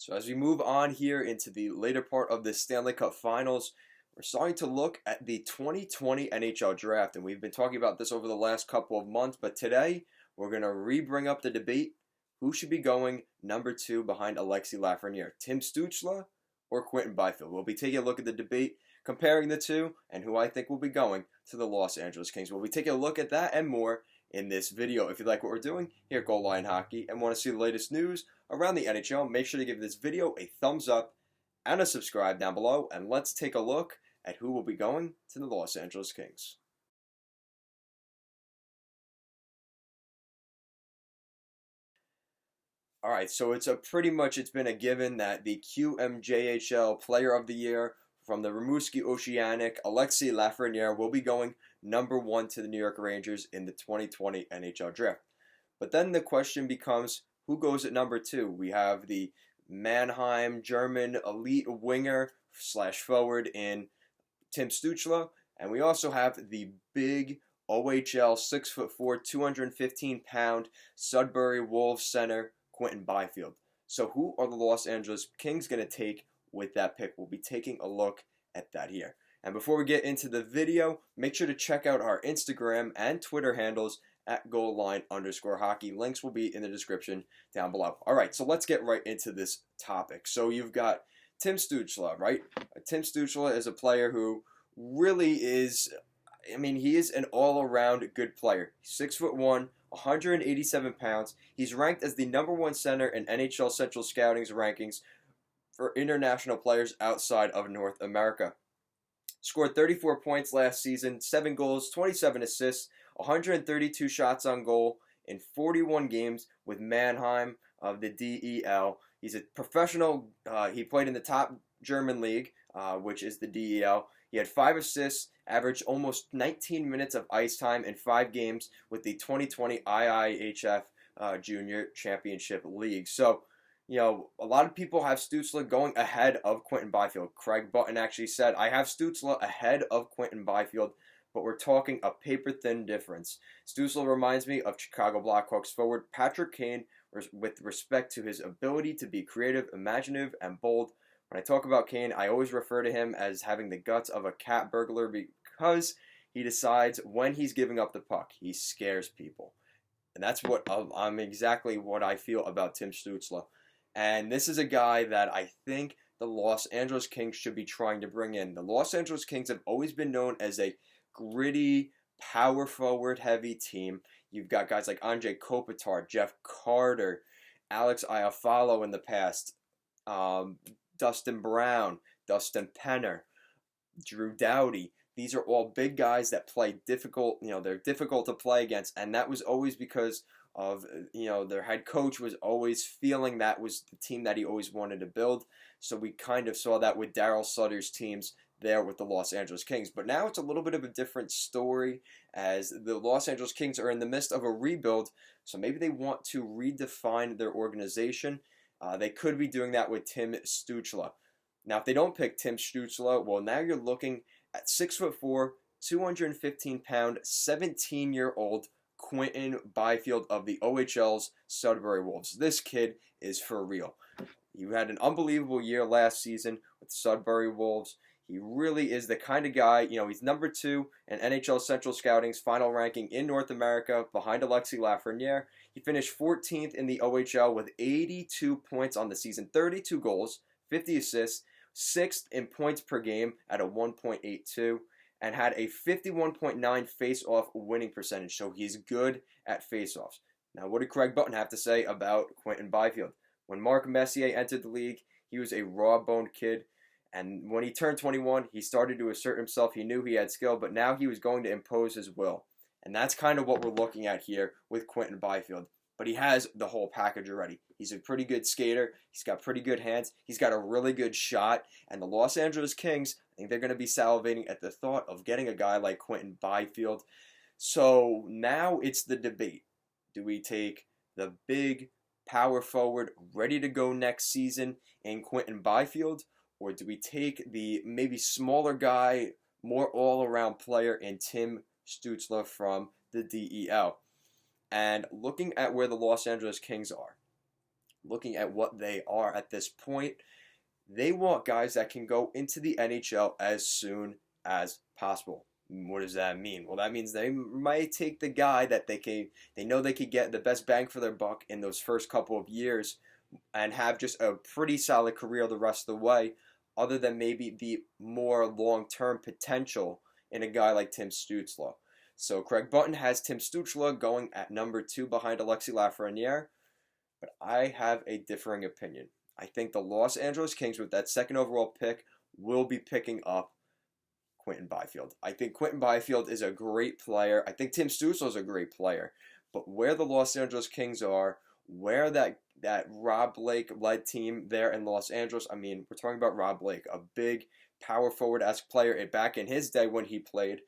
So as we move on here into the later part of the Stanley Cup Finals, we're starting to look at the 2020 NHL Draft, and we've been talking about this over the last couple of months, but today we're going to re-bring up the debate. Who should be going number 2 behind Alexis Lafreniere, Tim Stuetzle or Quinton Byfield? We'll be taking a look at the debate, comparing the two, and who I think will be going to the Los Angeles Kings. We'll be taking a look at that and more in this video. If you like what we're doing here at Goal Line Hockey and want to see the latest news around the NHL, make sure to give this video a thumbs up and a subscribe down below, and let's take a look at who will be going to the Los Angeles Kings. All right, so it's been a given that the QMJHL Player of the Year from the Rimouski Oceanic, Alexis Lafreniere, will be going number 1 to the New York Rangers in the 2020 NHL Draft. But then the question becomes, who goes at number 2? We have the Mannheim German elite winger / forward in Tim Stuetzle, and we also have the big OHL 6'4", 215-pound Sudbury Wolves center Quinton Byfield. So who are the Los Angeles Kings going to take with that pick? We'll be taking a look at that here. And before we get into the video, make sure to check out our Instagram and Twitter handles at goalline_hockey. Links will be in the description down below. All right, so let's get right into this topic. So you've got Tim Stuetzle, right? Tim Stuetzle is a player who really is, he is an all-around good player. He's 6'1", 187 pounds. He's ranked as the number 1 center in NHL Central Scouting's rankings for international players outside of North America. Scored 34 points last season, 7 goals, 27 assists, 132 shots on goal in 41 games with Mannheim of the DEL. He's a professional. He played in the top German league, which is the DEL. He had 5 assists, averaged almost 19 minutes of ice time in 5 games with the 2020 IIHF Junior Championship League. So, a lot of people have Stuetzle going ahead of Quinton Byfield. Craig Button actually said, I have Stuetzle ahead of Quinton Byfield, but we're talking a paper-thin difference. Stuetzle reminds me of Chicago Blackhawks forward Patrick Kane with respect to his ability to be creative, imaginative, and bold. When I talk about Kane, I always refer to him as having the guts of a cat burglar because he decides when he's giving up the puck. He scares people. And that's exactly what I feel about Tim Stuetzle. And this is a guy that I think the Los Angeles Kings should be trying to bring in. The Los Angeles Kings have always been known as a gritty, power forward heavy team. You've got guys like Andrei Kopitar, Jeff Carter, Alex Iafallo in the past, Dustin Brown, Dustin Penner, Drew Doughty. These are all big guys that play difficult, they're difficult to play against, and that was always because of, their head coach was always feeling that was the team that he always wanted to build. So we kind of saw that with Daryl Sutter's teams there with the Los Angeles Kings. But now it's a little bit of a different story as the Los Angeles Kings are in the midst of a rebuild, so maybe they want to redefine their organization. They could be doing that with Tim Stuetzle. Now, if they don't pick Tim Stuetzle, well, now you're looking at 6'4", 215-pound, 17-year-old Quinton Byfield of the OHL's Sudbury Wolves. This kid is for real. He had an unbelievable year last season with the Sudbury Wolves. He really is the kind of guy, he's number 2 in NHL Central Scouting's final ranking in North America behind Alexis Lafreniere. He finished 14th in the OHL with 82 points on the season, 32 goals, 50 assists, 6th in points per game at a 1.82, and had a 51.9 face-off winning percentage, so he's good at face-offs. Now, what did Craig Button have to say about Quinton Byfield? When Mark Messier entered the league, he was a raw-boned kid. And when he turned 21, he started to assert himself. He knew he had skill, but now he was going to impose his will. And that's kind of what we're looking at here with Quinton Byfield. But he has the whole package already. He's a pretty good skater. He's got pretty good hands. He's got a really good shot. And the Los Angeles Kings, I think they're going to be salivating at the thought of getting a guy like Quinton Byfield. So now it's the debate. Do we take the big power forward ready to go next season in Quinton Byfield? Or do we take the maybe smaller guy, more all-around player in Tim Stuetzle from the DEL? And looking at where the Los Angeles Kings are, looking at what they are at this point, they want guys that can go into the NHL as soon as possible. What does that mean? Well, that means they might take the guy that they know they could get the best bang for their buck in those first couple of years and have just a pretty solid career the rest of the way, other than maybe the more long-term potential in a guy like Tim Stuetzle. So Craig Button has Tim Stuetzle going at number 2 behind Alexis Lafreniere, but I have a differing opinion. I think the Los Angeles Kings, with that second overall pick, will be picking up Quinton Byfield. I think Quinton Byfield is a great player. I think Tim Stuetzle is a great player. But where the Los Angeles Kings are, where that Rob Blake led team there in Los Angeles, I mean, we're talking about Rob Blake, a big power forward-esque player back in his day when he played.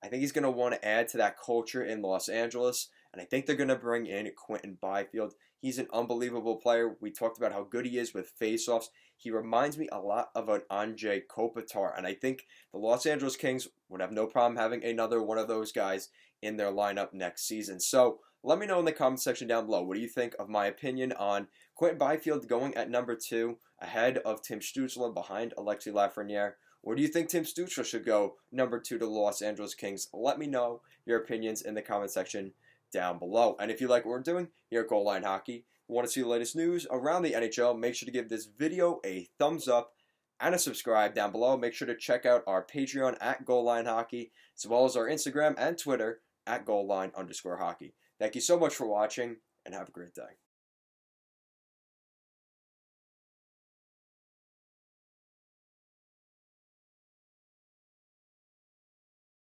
I think he's going to want to add to that culture in Los Angeles, and I think they're going to bring in Quinton Byfield. He's an unbelievable player. We talked about how good he is with faceoffs. He reminds me a lot of an Anze Kopitar, and I think the Los Angeles Kings would have no problem having another one of those guys in their lineup next season. So let me know in the comment section down below. What do you think of my opinion on Quinton Byfield going at number 2 ahead of Tim Stuetzle behind Alexis Lafreniere? Or do you think Tim Stuetzle should go number 2 to the Los Angeles Kings? Let me know your opinions in the comment section down below. And if you like what we're doing here at Goal Line Hockey, want to see the latest news around the NHL, make sure to give this video a thumbs up and a subscribe down below. Make sure to check out our Patreon at Goal Line Hockey, as well as our Instagram and Twitter at goalline_hockey. Thank you so much for watching, and have a great day.